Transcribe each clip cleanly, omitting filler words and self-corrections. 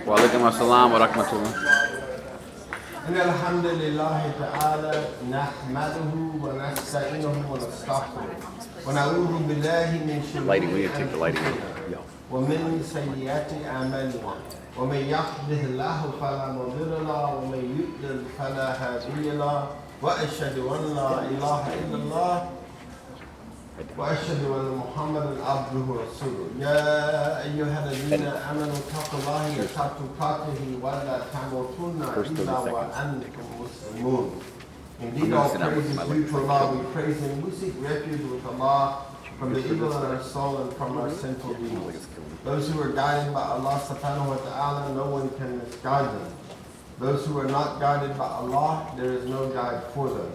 وعليكم السلام ورحمة الله. إن الحمد لله تعالى نحمده ونستعينه ونستغفره ونعوذ بالله من شرور أنفسنا ومن سيئات أعمالنا ومن يهده الله فلا مضل له ومن يضلل فلا هادي له وأشهد أن لا إله إلا الله وأشهد أن محمدا عبده ورسوله يا أيها الذين آمنوا اتقوا الله حق تقاته ولا تموتن إلا وأنتم مسلمون. Indeed, all praise is due to Allah. We praise Him. We seek refuge with Allah from the evil in our soul and from our sinful deeds. Those who are guided by Allah subhanahu wa ta'ala, no one can misguide them. Those who are not guided by Allah, there is no guide for them.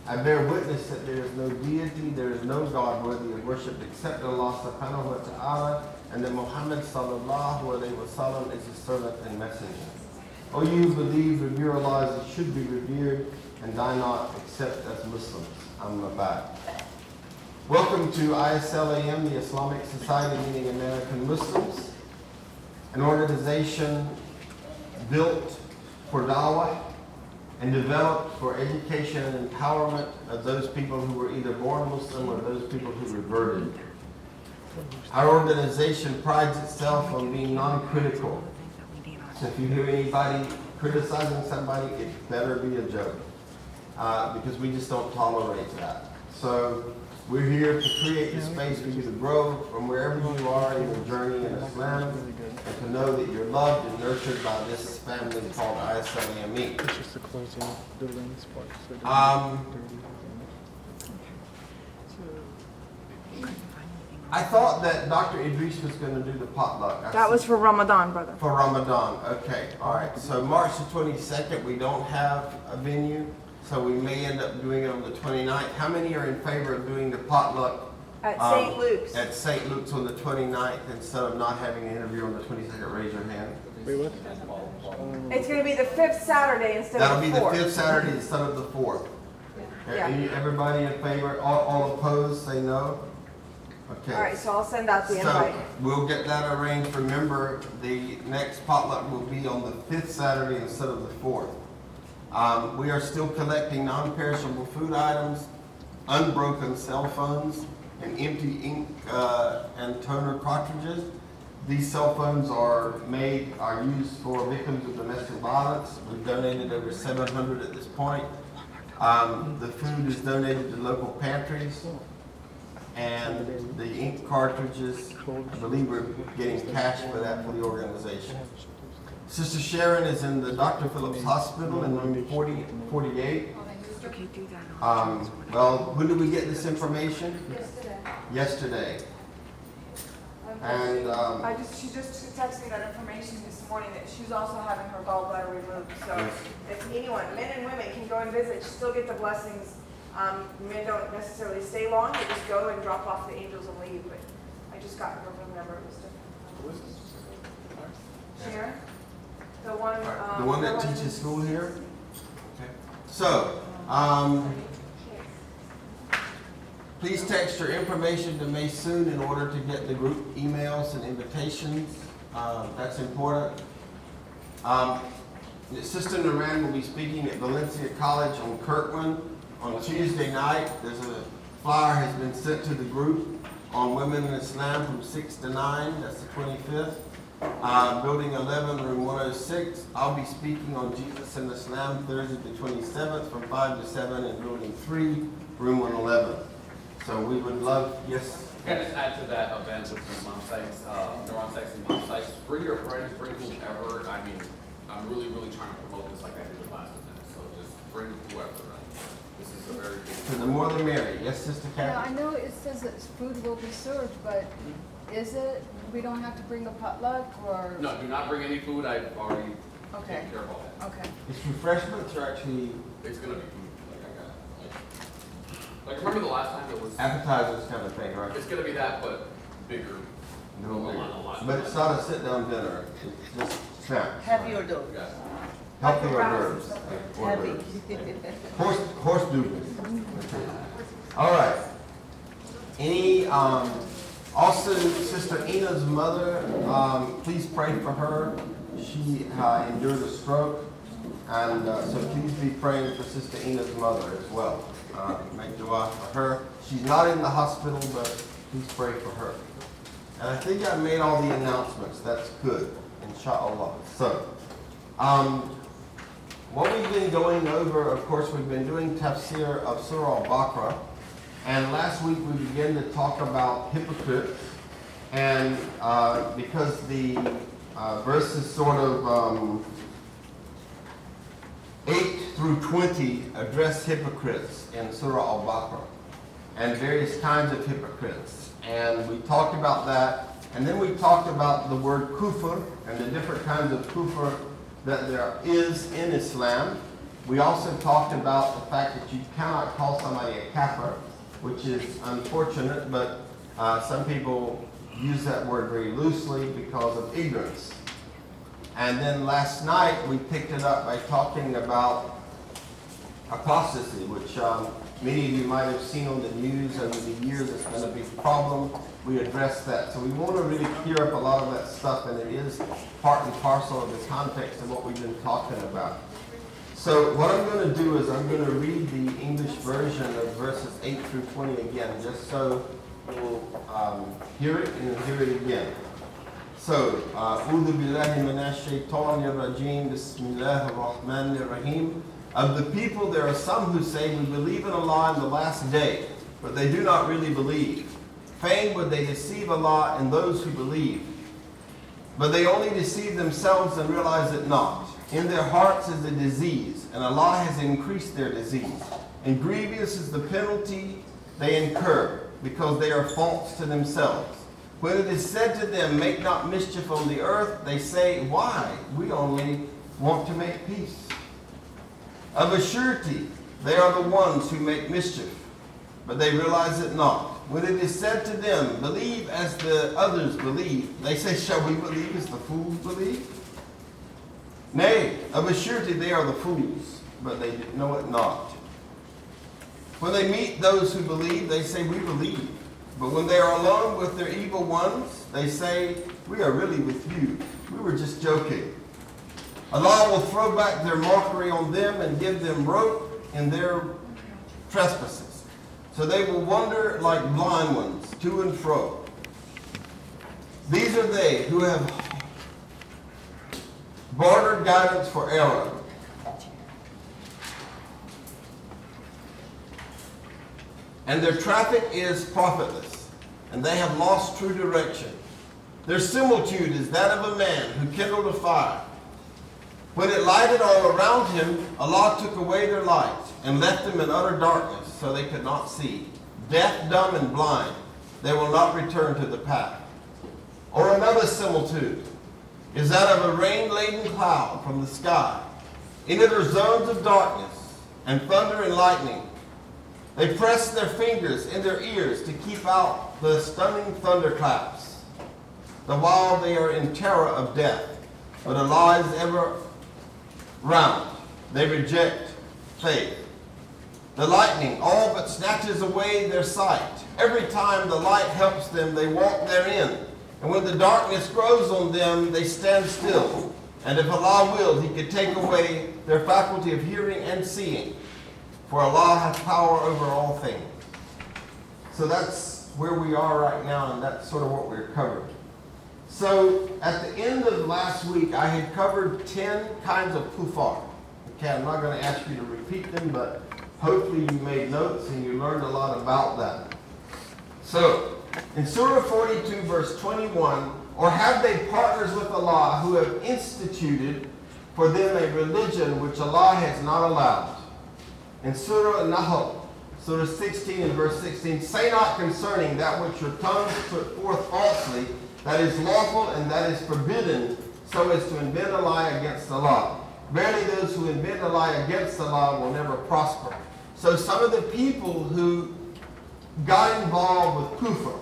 I bear witness that there is no deity, there is no God worthy of worship except Allah subhanahu wa ta'ala, and that Muhammad sallallahu alayhi wa sallam is his servant and messenger. O you who believe, revere Allah as it should be revered, and die not except as Muslims. Amma ba'd. Welcome to ISLAM, the Islamic Society meaning American Muslims, an organization built for da'wah and developed for education and empowerment of those people who were either born Muslim or those people who reverted. Our organization prides itself on being non-critical. So if you hear anybody criticizing somebody, it better be a joke, because we just don't tolerate that. So we're here to create a space for you to grow from wherever you are in your journey in Islam, and to know that you're loved and nurtured by this family called ISLAME. It's just to close the rings part. I thought that Dr. Idris was going to do the potluck. That was for Ramadan, brother. For Ramadan, okay, all right. So March the 22nd, we don't have a venue, so we may end up doing it on the 29th. How many are in favor of doing the potluck At St. Luke's. at St. Luke's on the 29th instead of not having an interview on the 22nd? Raise your hand. Wait, what? It's going to be the 5th Saturday instead That'll of be the the 4th. 5th Saturday instead of the 4th. Yeah. Everybody in favor? All opposed, say no? Okay. All right, so I'll send out the So invite. we'll get that arranged. Remember, the next potluck will be on the 5th Saturday instead of the 4th. We are still collecting non-perishable food items, unbroken cell phones, and empty ink and toner cartridges. These cell phones are used for victims of domestic violence. We've donated over 700 at this point. The food is donated to local pantries. And the ink cartridges, I believe we're getting cash for that for the organization. Sister Sharon is in the Dr. Phillips Hospital in room 48. Okay, do that. Well, when did we get this information? Yesterday. And She just texted me that information this morning that she's also having her gallbladder removed. So if anyone, men and women, can go and visit, still get the blessings. Men don't necessarily stay long; they just go and drop off the angels and leave. But I just got her room number. It was different. Sharon, the one that teaches school here. Okay. So, please text your information to me soon in order to get the group emails and invitations. That's important. Sister Naran will be speaking at Valencia College on Kirkland on Tuesday night. There's a flyer has been sent to the group on Women in Islam from 6 to 9. That's the 25th. Building 11, room 106. I'll be speaking on Jesus and Islam Thursday the 27th from 5 to 7 in building 3, room 111. So we would love, yes? Can I just add to that event with mom sites, neuron sex and mom sites? Bring your friends, bring whoever. I mean, I'm really trying to promote this like I did the last event. So just bring whoever. This is a very good. So the more the merrier. Yes, Sister Yeah, Kathy? I know it says that food will be served, but is it, we don't have to bring a potluck or? No, do not bring any food. I've already Okay. taken care of all that. Okay. It's refreshments or actually It's gonna be food. Like remember the last time it was? appetizers kind of thing, right? It's gonna be that, but bigger. No, A lot. but it's not a sit-down dinner. It's just snacks. Heavy or dough? Yeah. Healthy hors d'oeuvres. Heavy. Horse doodles. All right. Any, also, Sister Ina's mother, please pray for her. she endured a stroke, and so please be praying for Sister Ina's mother as well. Make dua for her. She's not in the hospital, but please pray for her. And I think I made all the announcements. That's good, inshallah. So, what we've been going over, of course, we've been doing tafsir of Surah Baqarah. And last week we began to talk about hypocrites. And because the verses sort of 8 through 20 address hypocrites in Surah Al-Baqarah and various kinds of hypocrites. And we talked about that. And then we talked about the word kufr and the different kinds of kufr that there is in Islam. We also talked about the fact that you cannot call somebody a kafir, which is unfortunate, but some people use that word very loosely because of ignorance. And then last night we picked it up by talking about apostasy, which many of you might have seen on the news over the years. It's been a big problem. We addressed that. So we want to really clear up a lot of that stuff, and it is part and parcel of the context of what we've been talking about. So what I'm going to do is I'm going to read the English version of verses 8 through 20 again, just so you'll hear it and hear it again. So, أعوذ بالله من الشيطان الرجيم بسم الله الرحمن الرحيم. Of the people, there are some who say, we believe in Allah in the last day, but they do not really believe. Fain would they deceive Allah and those who believe. But they only deceive themselves and realize it not. In their hearts is a disease, and Allah has increased their disease. And grievous is the penalty they incur, because they are false to themselves. When it is said to them, make not mischief on the earth, they say, why? We only want to make peace. Of a surety, they are the ones who make mischief, but they realize it not. When it is said to them, believe as the others believe, they say, shall we believe as the fools believe? Nay, of a surety they are the fools, but they know it not. When they meet those who believe, they say, we believe. But when they are alone with their evil ones, they say, we are really with you. We were just joking. Allah will throw back their mockery on them and give them rope in their trespasses. So they will wander like blind ones, to and fro. These are they who have bartered guidance for error. And their traffic is profitless, and they have lost true direction. Their similitude is that of a man who kindled a fire. When it lighted all around him, Allah took away their light and left them in utter darkness, so they could not see. Deaf, dumb, and blind, they will not return to the path. Or another similitude is that of a rain-laden cloud from the sky. In it are zones of darkness and thunder and lightning. They press their fingers in their ears to keep out the stunning thunderclaps, the while they are in terror of death. But Allah is ever round. They reject faith. The lightning all but snatches away their sight. Every time the light helps them, they walk therein. And when the darkness grows on them, they stand still. And if Allah willed, He could take away their faculty of hearing and seeing. For Allah has power over all things. So that's where we are right now, and that's sort of what we're covering. So at the end of last week, I had covered 10 kinds of kufar. Okay, I'm not going to ask you to repeat them, but hopefully you made notes and you learned a lot about that. So, in Surah 42, verse 21, or have they partners with Allah who have instituted for them a religion which Allah has not allowed? In Surah Nahl, Surah 16 and verse 16, say not concerning that which your tongues put forth falsely, that is lawful and that is forbidden, so as to invent a lie against Allah. Verily those who invent a lie against Allah will never prosper. So some of the people who got involved with kufr,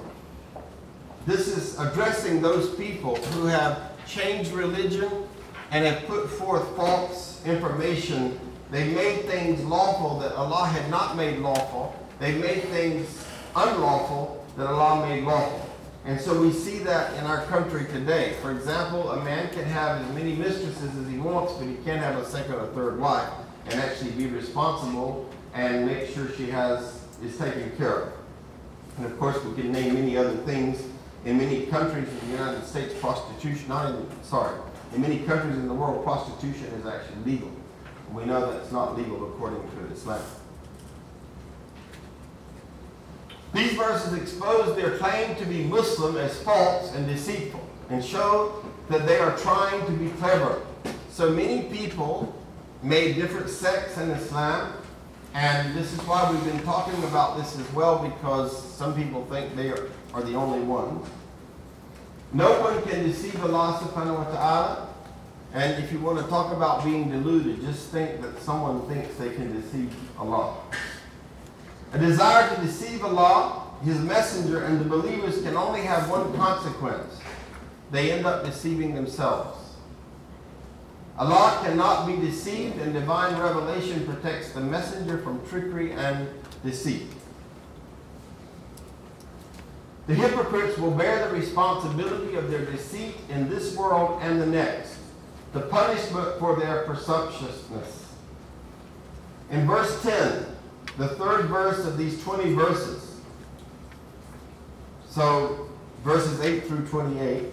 this is addressing those people who have changed religion and have put forth false information. They made things lawful that Allah had not made lawful. They made things unlawful that Allah made lawful. And so we see that in our country today. For example, a man can have as many mistresses as he wants, but he can't have a second or third wife and actually be responsible and make sure she is taken care of. And of course, we can name many other things. In many countries in the United States, in many countries in the world, prostitution is actually legal. We know that it's not legal according to Islam. These verses expose their claim to be Muslim as false and deceitful and show that they are trying to be clever. So many people made different sects in Islam, and this is why we've been talking about this as well, because some people think they are the only ones. No one can deceive Allah subhanahu wa ta'ala. And if you want to talk about being deluded, just think that someone thinks they can deceive Allah. A desire to deceive Allah, His Messenger, and the believers can only have one consequence. They end up deceiving themselves. Allah cannot be deceived, and divine revelation protects the messenger from trickery and deceit. The hypocrites will bear the responsibility of their deceit in this world and the next, the punishment for their presumptuousness. In verse 10, the third verse of these 20 verses, so verses 8 through 28,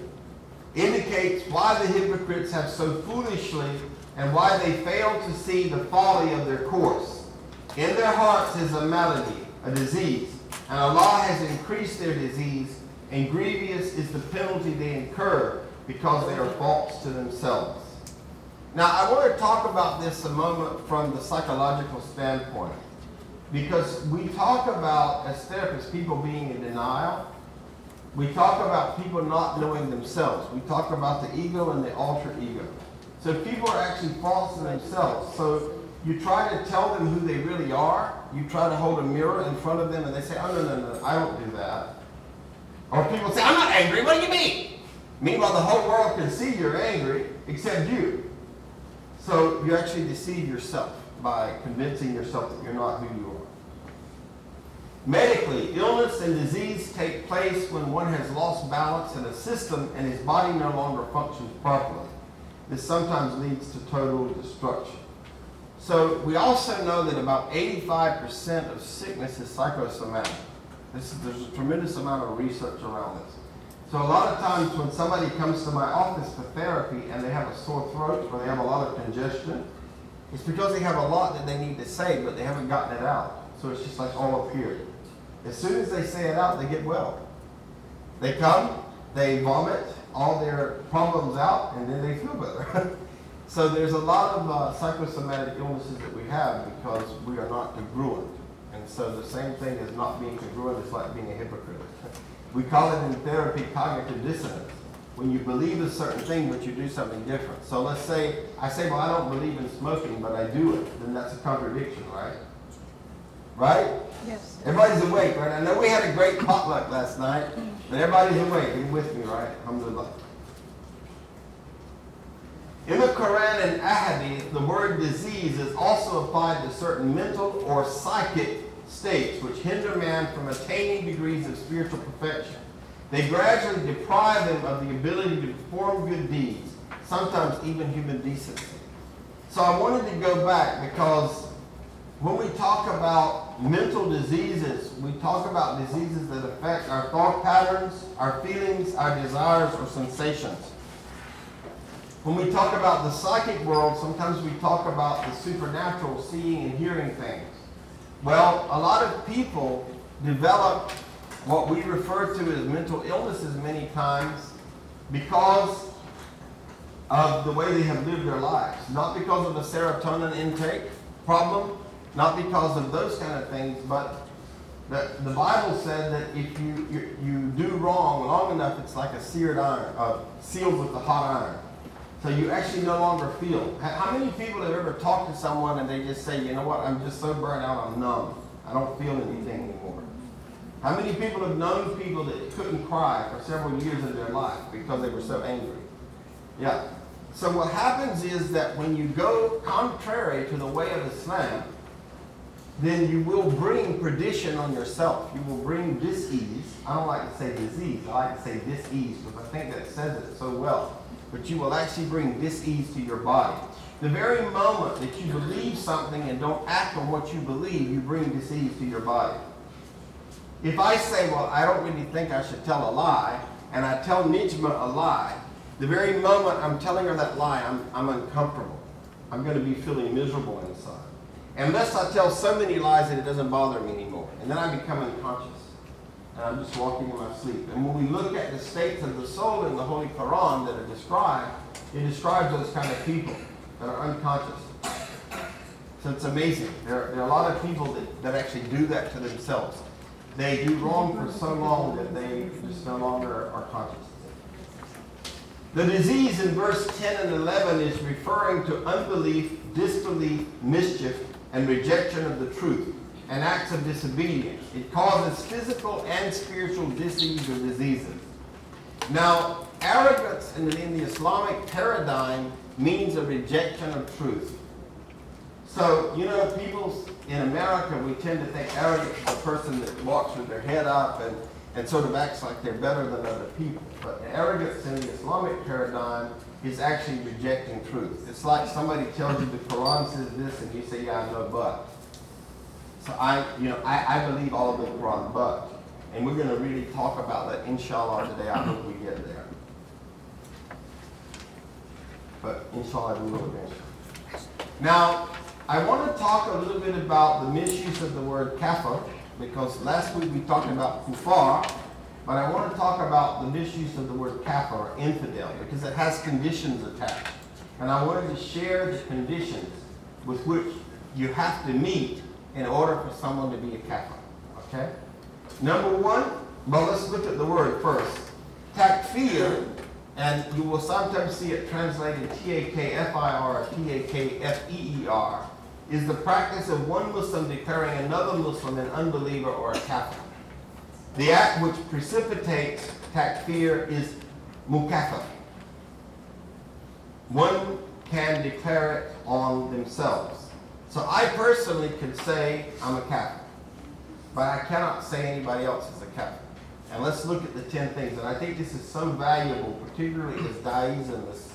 indicates why the hypocrites have so foolishly and why they fail to see the folly of their course. In their hearts is a malady, a disease, and Allah has increased their disease, and grievous is the penalty they incur because they are false to themselves. Now, I want to talk about this a moment from the psychological standpoint, because we talk about, as therapists, people being in denial. We talk about people not knowing themselves. We talk about the ego and the alter ego. So people are actually false to themselves. So you try to tell them who they really are. You try to hold a mirror in front of them and they say, oh, no, I don't do that. Or people say, I'm not angry, what do you mean? Meanwhile, the whole world can see you're angry except you. So you actually deceive yourself by convincing yourself that you're not who you are. Medically, illness and disease take place when one has lost balance in a system and his body no longer functions properly. This sometimes leads to total destruction. So we also know that about 85% of sickness is psychosomatic. There's a tremendous amount of research around this. So a lot of times when somebody comes to my office for therapy and they have a sore throat or they have a lot of congestion, it's because they have a lot that they need to say, but they haven't gotten it out. So it's just like all up here. As soon as they say it out, they get well. They come, they vomit all their problems out, and then they feel better. So there's a lot of psychosomatic illnesses that we have because we are not congruent. And so the same thing as not being congruent is like being a hypocrite. We call it in therapy cognitive dissonance. When you believe a certain thing, but you do something different. So let's say, I say, well, I don't believe in smoking, but I do it. Then that's a contradiction, right? Right? Yes. Everybody's awake, right? I know we had a great potluck last night, but everybody's awake. You're with me, right? Alhamdulillah. In the Quran and Ahadith, the word disease is also applied to certain mental or psychic states which hinder man from attaining degrees of spiritual perfection. They gradually deprive them of the ability to perform good deeds, sometimes even human decency. So I wanted to go back because when we talk about mental diseases, we talk about diseases that affect our thought patterns, our feelings, our desires, or sensations. When we talk about the psychic world, sometimes we talk about the supernatural, seeing and hearing things. Well, a lot of people develop what we refer to as mental illnesses many times because of the way they have lived their lives. Not because of a serotonin intake problem, not because of those kind of things, but the Bible said that if you do wrong long enough, it's like a seared iron, sealed with a hot iron. So you actually no longer feel. How many people have ever talked to someone and they just say, you know what, I'm just so burnt out, I'm numb. I don't feel anything anymore. How many people have known people that couldn't cry for several years of their life because they were so angry? Yeah. So what happens is that when you go contrary to the way of Islam, then you will bring perdition on yourself. You will bring dis-ease. I don't like to say disease. I like to say dis-ease because I think that says it so well. But you will actually bring dis-ease to your body. The very moment that you believe something and don't act on what you believe, you bring dis-ease to your body. If I say, well, I don't really think I should tell a lie, and I tell Nijma a lie, the very moment I'm telling her that lie, I'm uncomfortable. I'm going to be feeling miserable inside. Unless I tell so many lies that it doesn't bother me anymore. And then I become unconscious. And I'm just walking in my sleep. And when we look at the states of the soul in the Holy Quran that are described, it describes those kind of people that are unconscious. So it's amazing. There are a lot of people that actually do that to themselves. They do wrong for so long that they just no longer are conscious. The disease in verse 10 and 11 is referring to unbelief, disbelief, mischief, and rejection of the truth, and acts of disobedience. It causes physical and spiritual disease or diseases. Now, arrogance in the Islamic paradigm means a rejection of truth. So, you know, people in America, we tend to think arrogance is a person that walks with their head up and sort of acts like they're better than other people. But arrogance in the Islamic paradigm is actually rejecting truth. It's like somebody tells you the Quran says this and you say, yeah, I know, but. So I believe all of the Quran, but. And we're going to really talk about that, inshallah, today. I hope we get there. But inshallah, we will eventually. Now, I want to talk a little bit about the misuse of the word kafir, because last week we talked about kufar, but I want to talk about the misuse of the word kafir, or infidel, because it has conditions attached. And I wanted to share the conditions with which you have to meet in order for someone to be a kafir. Okay? Number one, well, let's look at the word first. Takfir, and you will sometimes see it translated T-A-K-F-I-R or T-A-K-F-E-E-R, is the practice of one Muslim declaring another Muslim an unbeliever or a kafir. The act which precipitates takfir is mukafir. One can declare it on themselves. So I personally could say I'm a kafir, but I cannot say anybody else is a kafir. And let's look at the 10 things. And I think this is so valuable, particularly as da'is in this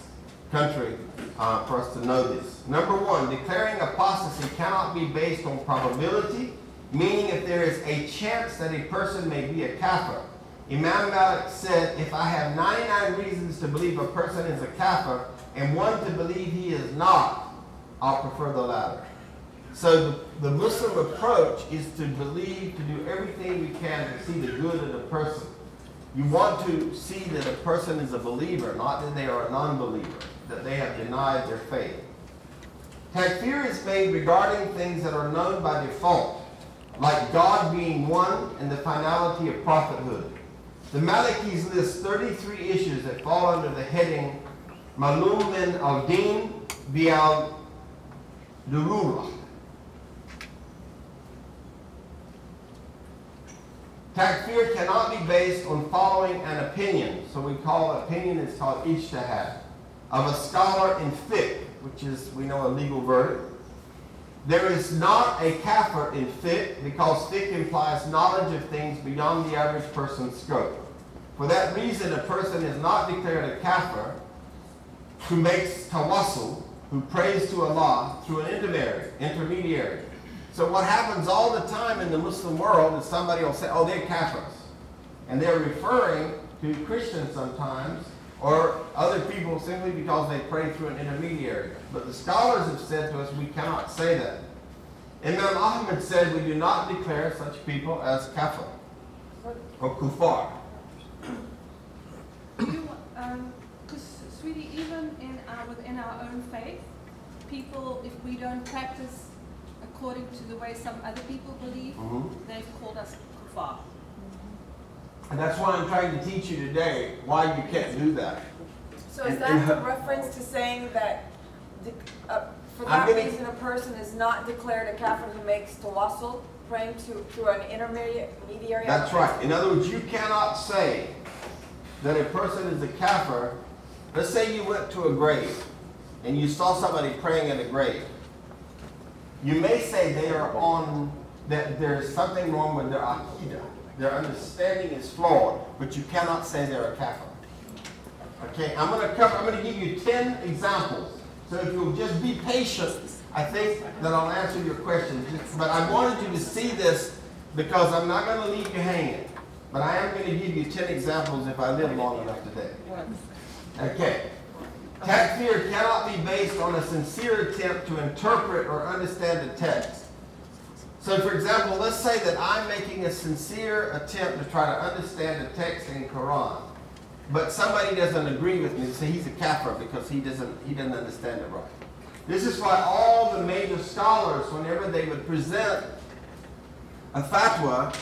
country, for us to know this. Number one, declaring apostasy cannot be based on probability, meaning if there is a chance that a person may be a kafir. Imam Malik said, if I have 99 reasons to believe a person is a kafir and one to believe he is not, I'll prefer the latter. So the Muslim approach is to believe, to do everything we can to see the good in a person. You want to see that a person is a believer, not that they are a non-believer, that they have denied their faith. Takfir is made regarding things that are known by default, like God being one and the finality of prophethood. The Malikis list 33 issues that fall under the heading Malum min al-Din bi'al-Dururah. Takfir cannot be based on following an opinion, so we call opinion, it's called ijtihad, of a scholar in fiqh, which is, we know, a legal verdict. There is not a kafir in fiqh because fiqh implies knowledge of things beyond the average person's scope. For that reason, a person is not declared a kafir who makes tawassul, who prays to Allah through an intermediary. So what happens all the time in the Muslim world is somebody will say, oh, they're kafirs. And they're referring to Christians sometimes, or other people simply because they pray through an intermediary. But the scholars have said to us, we cannot say that. Imam Ahmad said we do not declare such people as kafir or kuffar. Because, sweetie, even within our own faith, people, if we don't practice according to the way some other people believe, they've called us kuffar. And that's why I'm trying to teach you today why you can't do that. So is that a reference to saying that for that reason a person is not declared a kafir who makes tawassul, praying through an intermediary? That's right. In other words, you cannot say that a person is a kafir. Let's say you went to a grave and you saw somebody praying in a grave. You may say they are on, that there's something wrong with their aqidah. Their understanding is flawed, but you cannot say they're a kafir. Okay, I'm going to give you 10 examples. So if you'll just be patient, I think that I'll answer your question. But I wanted you to see this because I'm not going to leave you hanging. But I am going to give you 10 examples if I live long enough today. Okay. Takfir cannot be based on a sincere attempt to interpret or understand the text. So for example, let's say that I'm making a sincere attempt to try to understand the text in Quran, but somebody doesn't agree with me, so he's a kafir because he doesn't understand it right. This is why all the major scholars, whenever they would present a fatwa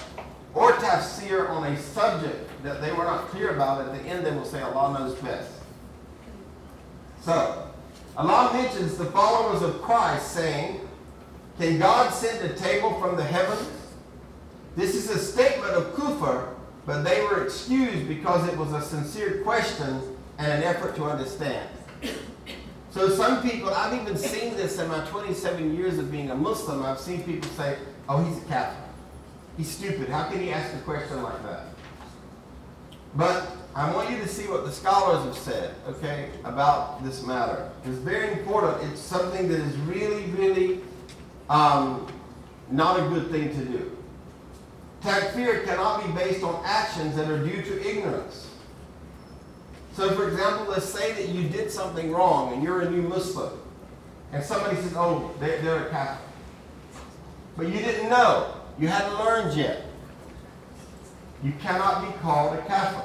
or tafsir on a subject that they were not clear about, at the end they will say Allah knows best. So, Allah mentions the followers of Christ saying, can God send a table from the heavens? This is a statement of kufr, but they were excused because it was a sincere question and an effort to understand. So some people, I've even seen this in my 27 years of being a Muslim, I've seen people say, oh, he's a kafir. He's stupid. How can he ask a question like that? But I want you to see what the scholars have said, okay, about this matter. It's very important. It's something that is really, really not a good thing to do. Takfir cannot be based on actions that are due to ignorance. So for example, let's say that you did something wrong and you're a new Muslim. And somebody says, oh, they're a kafir. But you didn't know. You hadn't learned yet. You cannot be called a kafir.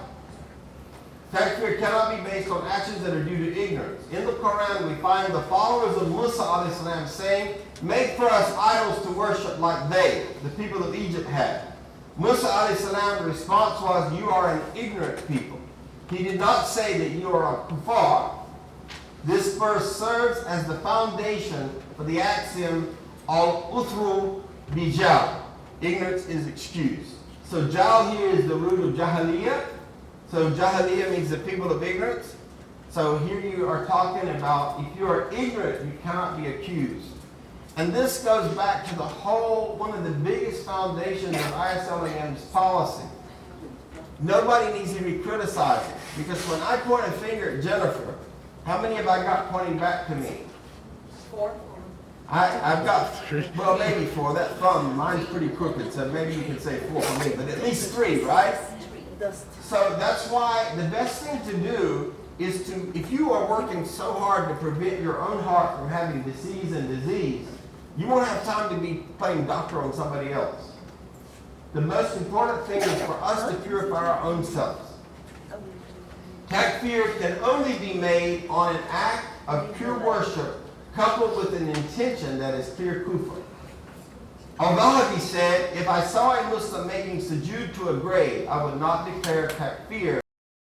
Takfir cannot be based on actions that are due to ignorance. In the Quran, we find the followers of Musa a.s. saying, make for us idols to worship like they, the people of Egypt, had. Musa a.s.'s response was, you are an ignorant people. He did not say that you are a kuffar. This verse serves as the foundation for the axiom, al-uthru bijal. Ignorance is excused. So jal here is the root of jahiliyyah. So jahiliyyah means the people of ignorance. So here you are talking about if you are ignorant, you cannot be accused. And this goes back to the whole, one of the biggest foundations of ISLAM's policy. Nobody needs to be criticizing. Because when I point a finger at Jennifer, how many have I got pointing back to me? 4. I've got, well, maybe 4. That thumb, mine's pretty crooked, so maybe you can say 4 for me, but at least 3, right? So that's why the best thing to do is to, if you are working so hard to prevent your own heart from having disease, you won't have time to be playing doctor on somebody else. The most important thing is for us to purify our own selves. Takfir can only be made on an act of pure worship coupled with an intention that is clear kufr. Al-Dhahabi said, if I saw a Muslim making sujood to a grave, I would not declare takfir